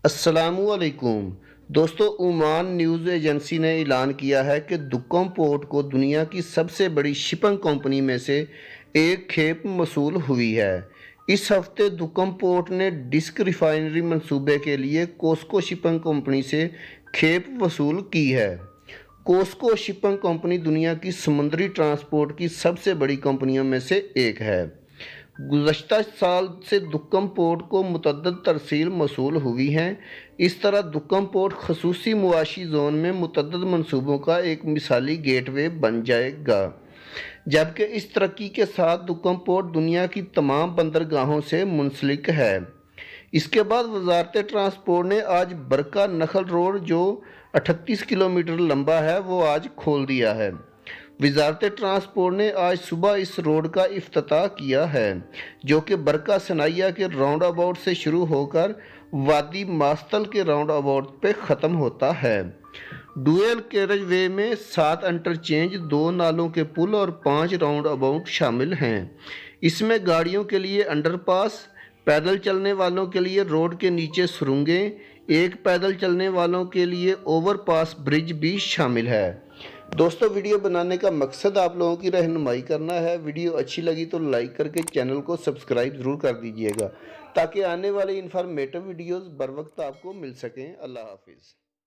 अस्सलामुअलैकुम दोस्तों, Oman news agency ने ऐलान किया है कि दुक्कम पोर्ट को दुनिया की सबसे बड़ी शिपिंग कंपनी में से एक खेप मौसूल हुई है। इस हफ्ते दुक्कम पोर्ट ने डिस्क रिफाइनरी मंसूबे के लिए कोस्को शिपिंग कंपनी से खेप वसूल की है। कोस्को शिपिंग कंपनी दुनिया की समुद्री ट्रांसपोर्ट की सबसे बड़ी कंपनियों में से एक है। गुज़श्ता साल से दुक्कम पोर्ट को मुतअद्दिद तरसील मौसूल हुई हैं। इस तरह दुक्कम पोर्ट खसूसी मुआशी जोन में मुतअद्दिद मनसूबों का एक मिसाली गेटवे बन जाएगा, जबकि इस तरक्की के साथ दुक्कम पोर्ट दुनिया की तमाम बंदरगाहों से मुंसलिक है। इसके बाद वजारत ट्रांसपोर्ट ने आज बरका नखल रोड, जो 38 किलोमीटर लंबा है, वो आज खोल दिया है। वजारत ट्रांसपोर्ट ने आज सुबह इस रोड का इफ्तिताह किया है, जो कि बरका सनाइया के राउंड अबाउट से शुरू होकर वादी मास्तल के राउंड अबाउट पे ख़त्म होता है। डुअल कैरेज वे में 7 इंटरचेंज, 2 नालों के पुल और 5 राउंड अबाउट शामिल हैं। इसमें गाड़ियों के लिए अंडरपास, पैदल चलने वालों के लिए रोड के नीचे सुरंगें, एक पैदल चलने वालों के लिए ओवरपास ब्रिज भी शामिल है। दोस्तों, वीडियो बनाने का मकसद आप लोगों की रहनुमाई करना है। वीडियो अच्छी लगी तो लाइक करके चैनल को सब्सक्राइब ज़रूर कर दीजिएगा, ताकि आने वाली इन्फॉर्मेटिव वीडियोज़ बर वक्त आपको मिल सकें। अल्लाह हाफिज़।